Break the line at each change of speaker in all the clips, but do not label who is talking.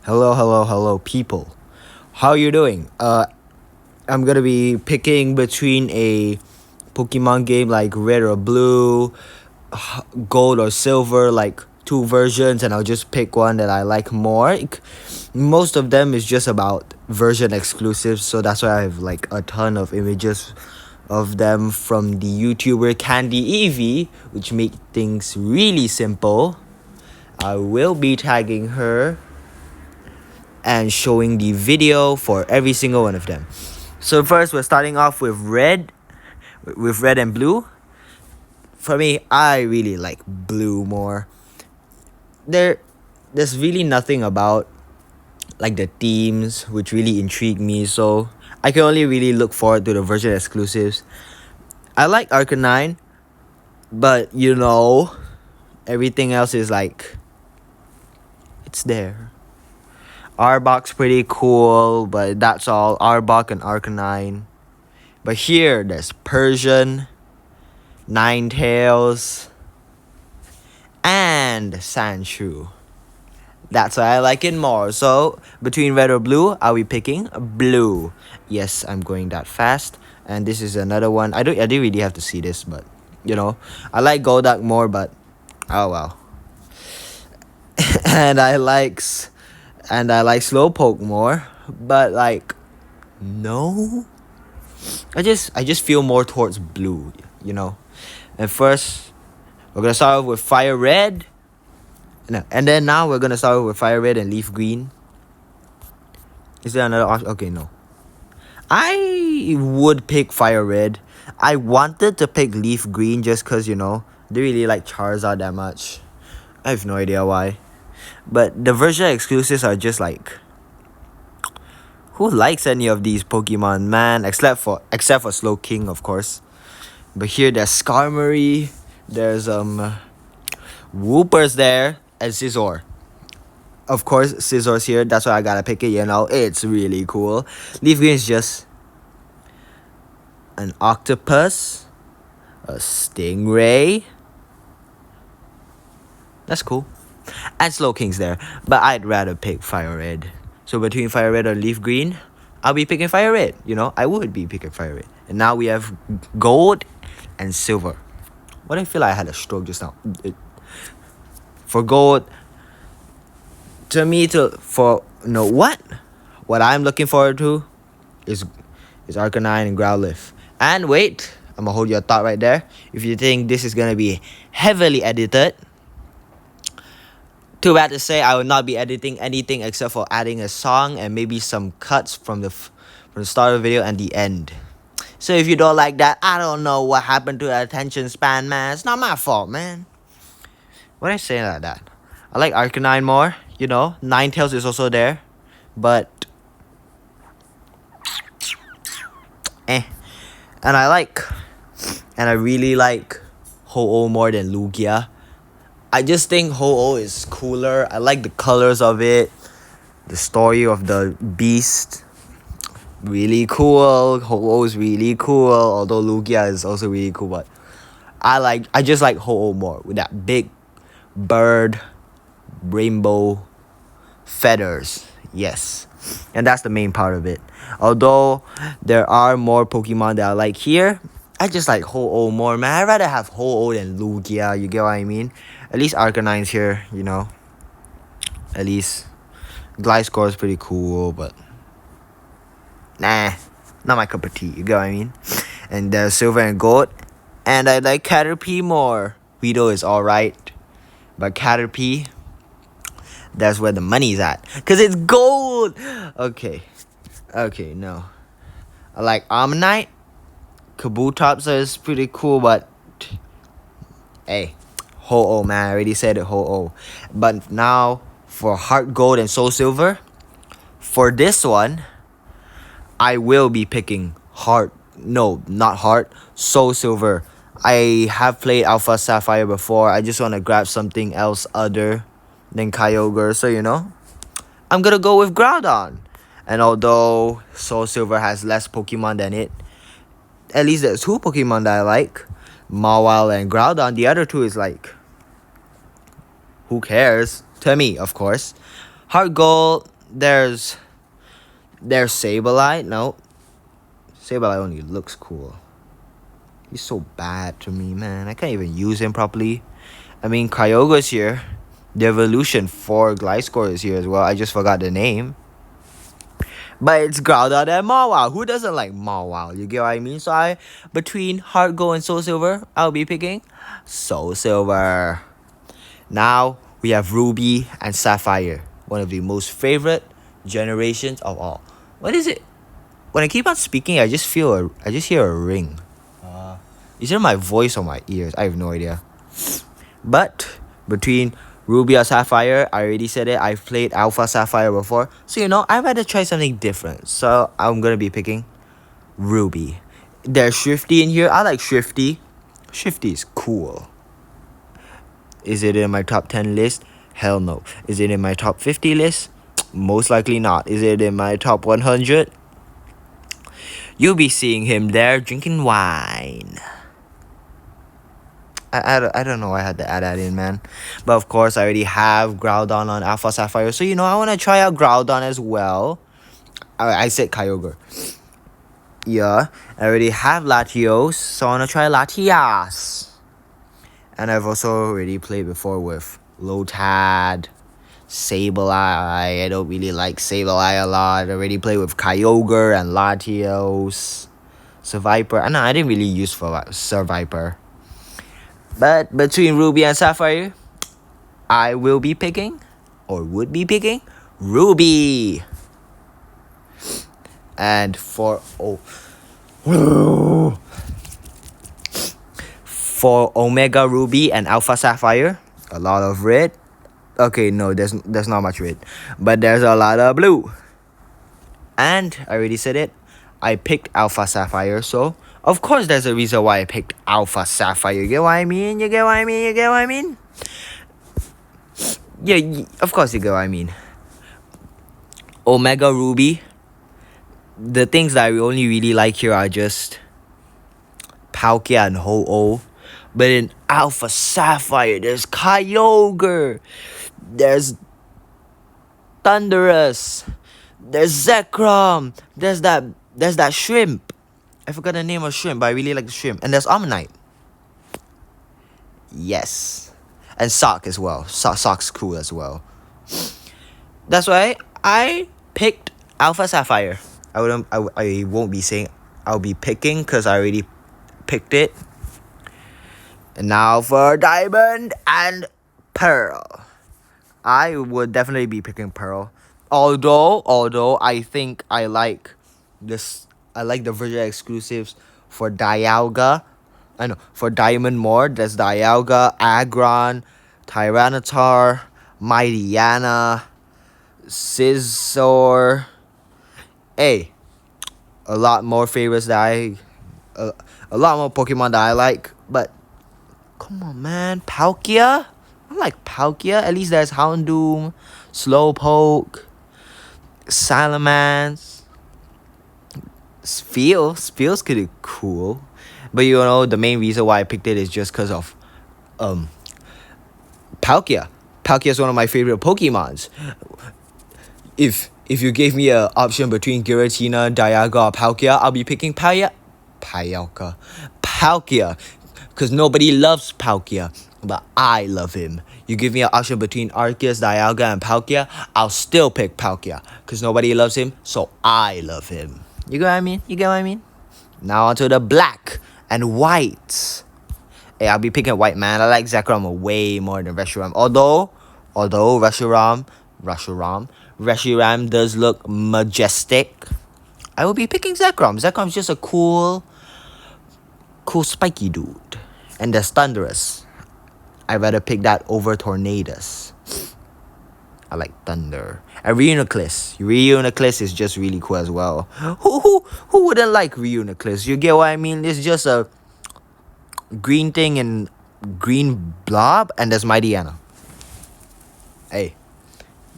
Hello, people. How you doing? I'm gonna be picking between a Pokemon game like Red or Blue, Gold or Silver, like two versions, and I'll just pick one that I like more. Most of them is just about version exclusives, so that's why I have like a ton of images of them from the YouTuber Candy Eevee, which make things really simple. I will be tagging her and showing the video for every single one of them. So first we're starting off with red and blue. For me, I really like blue more. There's really nothing about like the themes which really intrigue me, so I can only really look forward to the version exclusives. I like Arcanine, but everything else is like it's there. Arbok's pretty cool, but that's all. Arbok and Arcanine. But here, there's Persian, Ninetales, and Sandshrew. That's why I like it more. So, between red or blue, I'll be picking blue. Yes, I'm going that fast. And this is another one. I didn't really have to see this, but, I like Golduck more, but, oh well. and I like Slowpoke more, but like no, I just feel more towards blue, And first, we're gonna start off with FireRed, and then now we're gonna start off with FireRed and LeafGreen. Is there another option? Okay, no. I would pick FireRed. I wanted to pick LeafGreen just cause they really like Charizard that much. I have no idea why. But the version exclusives are just like, who likes any of these Pokemon, man? Except for Slowking, of course. But here there's Skarmory, there's Whoopers there, and Scizor. Of course, Scizor's here. That's why I gotta pick it. It's really cool. LeafGreen is just an octopus, a stingray. That's cool. And Slowking's there, but I'd rather pick FireRed. So between FireRed or LeafGreen, I'll be picking FireRed. I would be picking FireRed. And now we have Gold and Silver. What I feel like I had a stroke just now. For Gold, what I'm looking forward to is Arcanine and Growlithe. And wait, I'm gonna hold your thought right there. If you think this is gonna be heavily edited, too bad to say, I will not be editing anything except for adding a song and maybe some cuts from the start of the video and the end. So if you don't like that, I don't know what happened to the attention span, man. It's not my fault, man. What I say like that? I like Arcanine more, Ninetales is also there, but and I really like Ho-Oh more than Lugia. I just think Ho-Oh is cooler. I like the colors of it. The story of the beast. Really cool. Ho-Oh is really cool. Although Lugia is also really cool. But I just like Ho-Oh more. With that big bird, rainbow feathers. Yes. And that's the main part of it. Although there are more Pokemon that I like here, I just like Ho-Oh more, man. I'd rather have Ho-Oh than Lugia, you get what I mean? At least Arcanine's here, At least Gliscor is pretty cool, but nah, not my cup of tea, you get what I mean? And there's Silver and Gold, and I like Caterpie more. Weedle is alright, but Caterpie, that's where the money's at, cause it's gold. Okay, no. I like Ammonite. Kabutops is pretty cool, but hey, Ho-Oh, man, I already said it, Ho-Oh. But now for Heart Gold and Soul Silver, for this one, I will be picking Soul Silver. I have played Alpha Sapphire before. I just want to grab something else other than Kyogre, so I'm gonna go with Groudon. And although Soul Silver has less Pokemon than it, at least there's two Pokemon that I like, Mawile and Groudon. The other two is who cares? To me, of course. Heart Gold, there's Sableye. No, Sableye only looks cool. He's so bad to me, man. I can't even use him properly. I mean, Kyogre's here. The Evolution 4 Gliscor is here as well. I just forgot the name. But it's Groudon and Mawile. Who doesn't like Mawile? You get what I mean? So between Heart Gold and Soul Silver, I'll be picking Soul Silver. Now we have Ruby and Sapphire. One of the most favorite generations of all. What is it? When I keep on speaking, I just hear a ring. Is it my voice or my ears? I have no idea. But between Ruby or Sapphire, I already said it. I've played Alpha Sapphire before. So, I'd rather try something different. So, I'm going to be picking Ruby. There's Swifty in here. I like Swifty. Swifty is cool. Is it in my top 10 list? Hell no. Is it in my top 50 list? Most likely not. Is it in my top 100? You'll be seeing him there drinking wine. I don't know why I had to add that in, man. But of course, I already have Groudon on Alpha Sapphire. So, I want to try out Groudon as well. I said Kyogre. Yeah, I already have Latios. So, I want to try Latias. And I've also already played before with Lotad, Sableye. I don't really like Sableye a lot. I already played with Kyogre and Latios. Survivor. No, I didn't really use Survivor. But between Ruby and Sapphire, I will be picking, or would be picking, Ruby. And for Omega Ruby and Alpha Sapphire, a lot of red. Okay, no, there's not much red, but there's a lot of blue. And I already said it, I picked Alpha Sapphire, so of course there's a reason why I picked Alpha Sapphire. You get what I mean? You get what I mean? You get what I mean? Yeah, of course you get what I mean. Omega Ruby. The things that I only really like here are just Palkia and Ho-Oh. But in Alpha Sapphire, there's Kyogre. There's Thundurus. There's Zekrom. There's that shrimp. I forgot the name of shrimp, but I really like the shrimp. And there's Ammonite. Yes. And Sock as well. Sock's cool as well. That's why I picked Alpha Sapphire. I won't be saying I'll be picking because I already picked it. And now for Diamond and Pearl. I would definitely be picking Pearl. Although I think I like the virtual exclusives for Dialga. I know, for Diamond more. There's Dialga, Aggron, Tyranitar, Mightyena, Scizor. Hey, a lot more favorites that a lot more Pokemon that I like. But, come on, man. Palkia? I like Palkia. At least there's Houndoom, Slowpoke, Salamence. Feels could be cool. But the main reason why I picked it is just because of Palkia. Palkia is one of my favorite Pokemons. If you gave me an option between Giratina, Dialga, or Palkia, I'll be picking Palkia. Because nobody loves Palkia, but I love him. You give me an option between Arceus, Dialga, and Palkia, I'll still pick Palkia. Because nobody loves him, so I love him. You get what I mean? You get what I mean? Now onto the black and white. Hey, I'll be picking white, man. I like Zekrom way more than Reshiram. Although Reshiram does look majestic, I will be picking Zekrom. Zekrom's just a cool spiky dude. And there's Thundurus. I'd rather pick that over Tornadus. I like Thunder. And Reuniclus is just really cool as well. Who wouldn't like Reuniclus? You get what I mean? It's just a green thing and green blob. And there's Mightyena. Hey.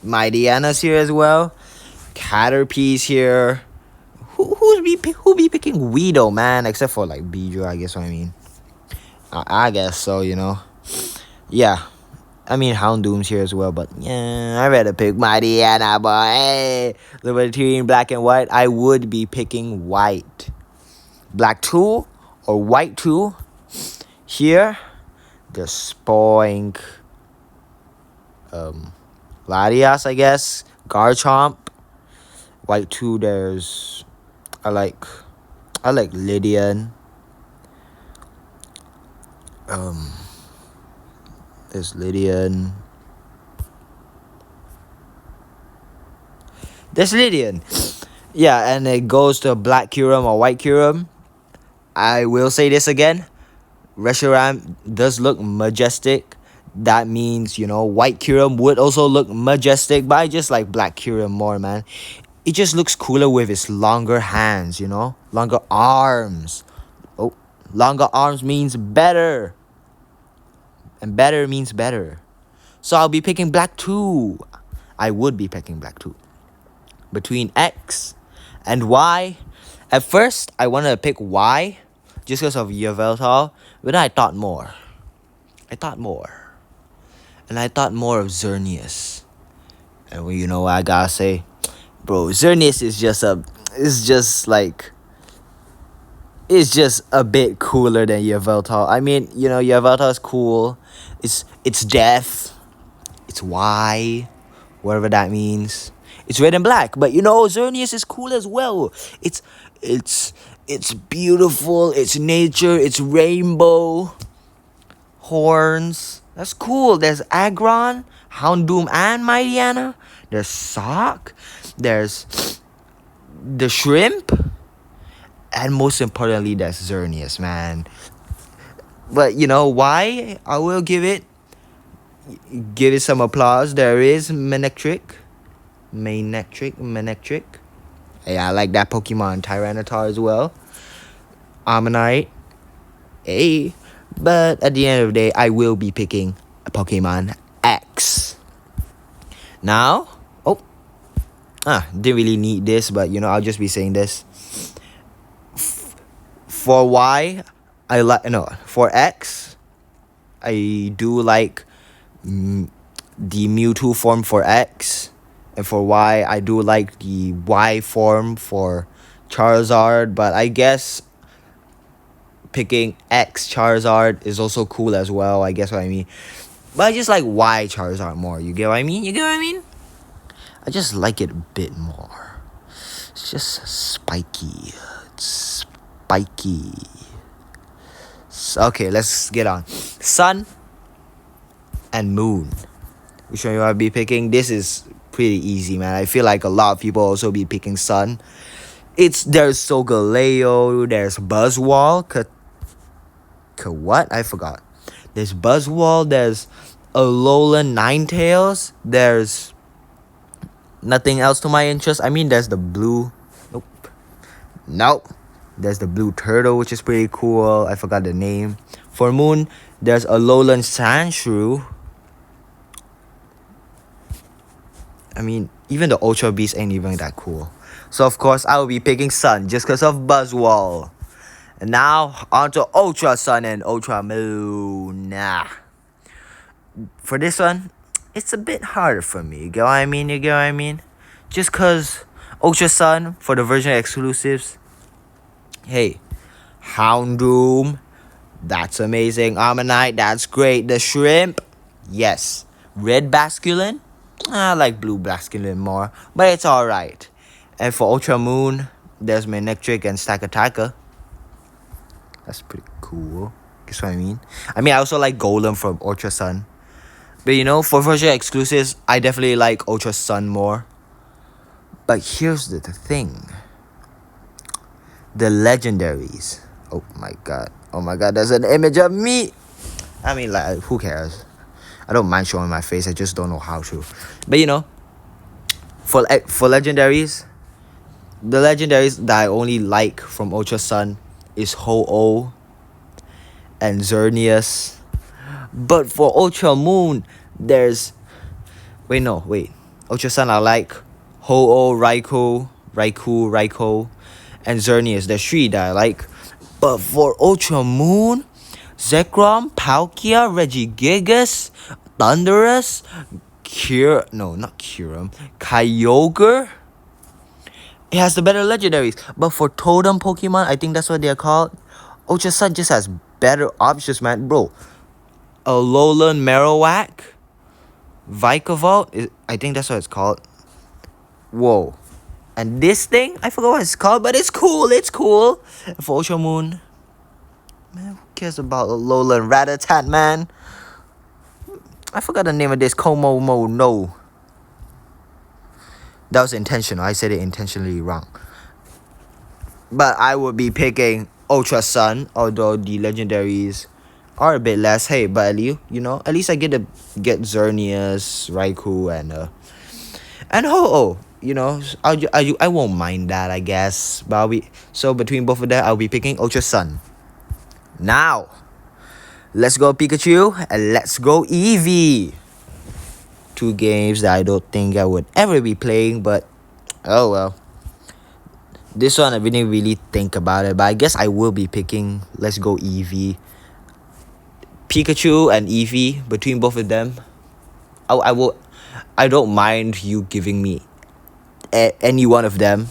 Mightyena's here as well. Caterpie's here. Who be picking Weedle, man? Except for like Beedrill, I guess what I mean. I guess so, Yeah. I mean, Houndoom's here as well, but yeah, I'd rather pick Mightyena, boy. Hey, between black and white, I would be picking white. Black 2 or white 2. Here, there's Spoink. Latias, I guess. Garchomp. White 2, there's... I like Lydian. There's Lydian. There's Lydian. Yeah, and it goes to black Kyurem or white Kyurem. I will say this again. Reshiram does look majestic. That means, you know, white Kyurem would also look majestic. But I just like black Kyurem more, man. It just looks cooler with its longer hands, you know? Longer arms. Oh, longer arms means better. And better means better. So I'll be picking black 2. I would be picking black 2. Between X and Y. At first, I wanted to pick Y. Just because of Yveltal. But then I thought more. And I thought more of Xerneas. And well, you know what I gotta say? Bro, Xerneas is just a bit cooler than Yveltal. I mean, you know, Yveltal is cool. It's death. It's Y. Whatever that means. It's red and black. But you know, Xerneas is cool as well. It's beautiful. It's nature. It's rainbow. Horns. That's cool. There's Aggron, Houndoom, and Mightyena. There's Sock. There's the Shrimp. And most importantly, there's Xerneas, man. But you know why? I will give it some applause. There is Manectric. Hey, I like that Pokemon. Tyranitar as well. Ammonite. Hey. But at the end of the day, I will be picking a Pokemon X. Now, didn't really need this, but you know, I'll just be saying this. For Y, for X, I do like the Mewtwo form for X. And for Y, I do like the Y form for Charizard. But I guess picking X Charizard is also cool as well. I guess what I mean. But I just like Y Charizard more. You get what I mean? I just like it a bit more. It's just spiky. So, okay, let's get on. Sun and Moon. Which one you want to be picking? This is pretty easy, man. I feel like a lot of people also be picking Sun. There's Solgaleo, there's Buzzwole, what? I forgot. There's Buzzwole, there's Alolan Ninetales, there's nothing else to my interest. I mean, there's the blue. Nope. There's the blue turtle, which is pretty cool. I forgot the name. For Moon, there's Alolan Sandshrew. I mean, even the Ultra Beast ain't even that cool. So, of course, I will be picking Sun just because of Buzzwole. And now, on to Ultra Sun and Ultra Moon. For this one, it's a bit harder for me. You get what I mean? Just because Ultra Sun, for the version exclusives, hey, Houndoom, that's amazing. Ammonite, that's great. The Shrimp, yes. Red Basculin, I like Blue Basculin more, but it's alright. And for Ultra Moon, there's Manectric and Stakataka. That's pretty cool. Guess what I mean? I also like Golem from Ultra Sun. But you know, for version exclusives, I definitely like Ultra Sun more. But here's the thing. The legendaries. Oh my god, there's an image of me. I mean, like, who cares? I don't mind showing my face, I just don't know how to. But you know, for legendaries, the legendaries that I only like from Ultra Sun is Ho-Oh and Xerneas. But for Ultra Moon, there's... Wait. Ultra Sun, I like Ho-Oh, Raikou, and Xerneas. There's 3 that I like. But for Ultra Moon, Zekrom, Palkia, Regigigas, Thunderous, not Kyurem, Kyogre. It has the better legendaries. But for Totem Pokemon, I think that's what they're called. Ultra Sun just has better options, man. Bro, Alolan Marowak, Vikavolt, I think that's what it's called. Whoa. And this thing, I forgot what it's called, but it's cool. It's cool. For Ultra Moon, man, who cares about Alolan Rattata, man? I forgot the name of this. No. That was intentional. I said it intentionally wrong. But I would be picking Ultra Sun, although the legendaries are a bit less. Hey, but at least I get to get Xerneas, Raikou, and Ho-Oh. I won't mind that, I guess. But so between both of them, I'll be picking Ultra Sun. Now, let's go Pikachu and let's go Eevee. Two games that I don't think I would ever be playing, but oh well. This one I didn't really think about it, but I guess I will be picking let's go Eevee. Pikachu and Eevee, between both of them, I don't mind you giving me any one of them.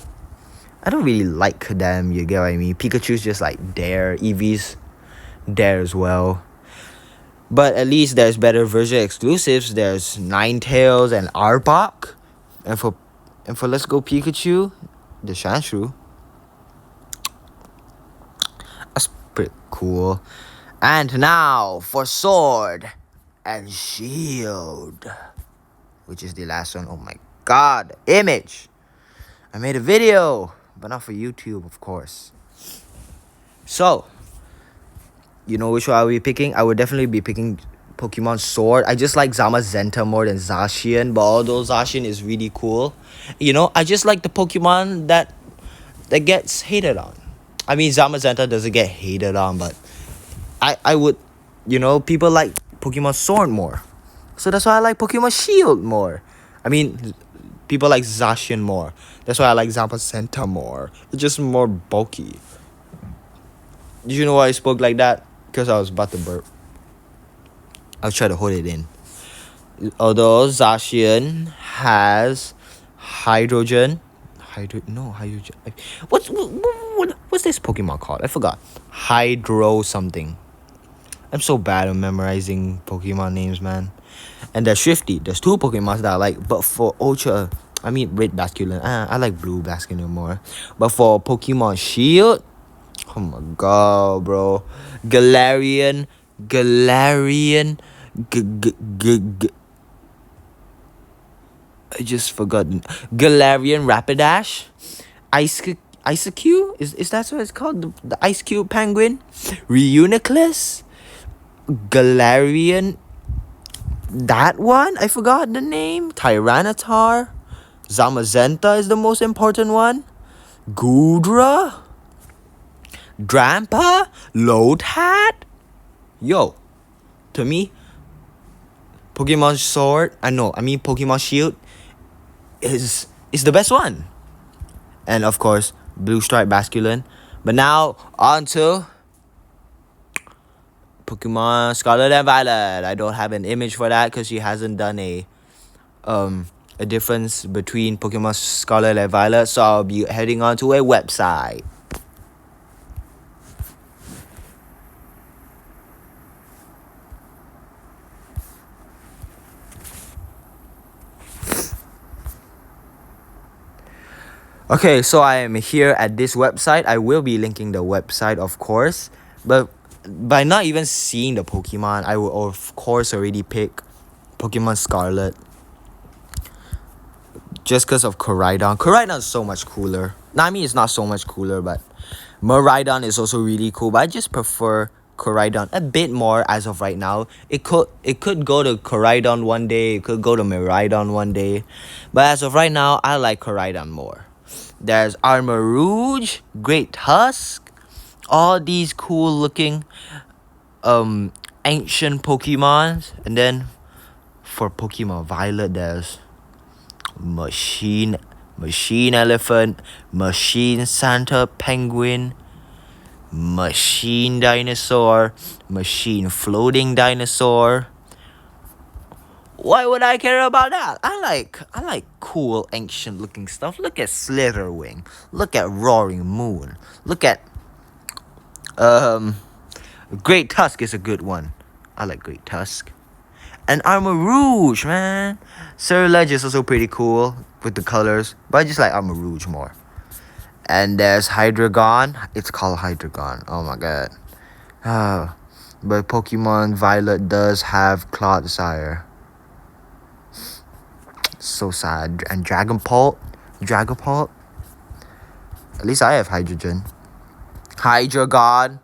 I don't really like them, you get what I mean? Pikachu's just like there, Eevee's there as well. But at least there's better version exclusives. There's Ninetales and Arbok. And for Let's Go Pikachu, the Shanshu. That's pretty cool. And now for Sword and Shield, which is the last one. Oh my god, image. I made a video, but not for YouTube, of course. So, you know which one I'll be picking? I would definitely be picking Pokemon Sword. I just like Zamazenta more than Zacian, but although Zacian is really cool, I just like the Pokemon that gets hated on. I mean, Zamazenta doesn't get hated on, but I would, people like Pokemon Sword more. So that's why I like Pokemon Shield more. I mean, people like Zacian more. That's why I like Zamazenta more. It's just more bulky. Did you know why I spoke like that? Because I was about to burp. I'll try to hold it in. Although Zacian has hydrogen. Hydrogen. What's this Pokemon called? I forgot. Hydro something. I'm so bad at memorizing Pokemon names, man. And there's Swifty. There's two Pokemon that I like. But for Red Basculin. I like Blue Basculin more. But for Pokemon Shield, oh my god, bro. Galarian. I just forgot. Galarian Rapidash. Isacue? Is that what it's called? The Ice Cube Penguin? Reuniclus? Galarian. That one? I forgot the name. Tyranitar. Zamazenta is the most important one. Goodra. Drampa? Lotad? Yo, to me, Pokemon Pokemon Shield is the best one. And of course, Blue Stripe Basculin. But now, on to Pokemon Scarlet and Violet. I don't have an image for that because she hasn't done a difference between Pokemon Scarlet and Violet. So I'll be heading on to a website. Okay, so I am here at this website. I will be linking the website, of course. But by not even seeing the Pokemon, I will, of course, already pick Pokemon Scarlet. Just because of Koraidon. Koraidon is so much cooler. It's not so much cooler, but Miraidon is also really cool. But I just prefer Koraidon a bit more as of right now. It could go to Koraidon one day. It could go to Miraidon one day. But as of right now, I like Koraidon more. There's Armarouge, Great Tusk, all these cool looking ancient Pokemons. And then for Pokemon Violet, there's Machine Elephant, Machine Santa Penguin, Machine Dinosaur, Machine Floating Dinosaur. Why would I care about that? I like cool ancient looking stuff. Look at Slitherwing. Look at Roaring Moon. Look at Great Tusk is a good one. I like Great Tusk. And Armor Rouge, man. Surge is also pretty cool with the colors, but I just like Armor Rouge more. And there's Hydreigon. It's called Hydreigon. Oh my god. But Pokemon Violet does have Clodsire. So sad. And Dragapult. At least I have Hydrogen. Hydreigon.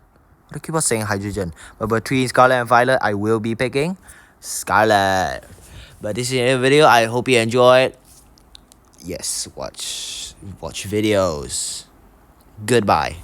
I keep on saying Hydrogen. But between Scarlet and Violet, I will be picking Scarlet. But this is the video. I hope you enjoyed. Yes, watch videos. Goodbye.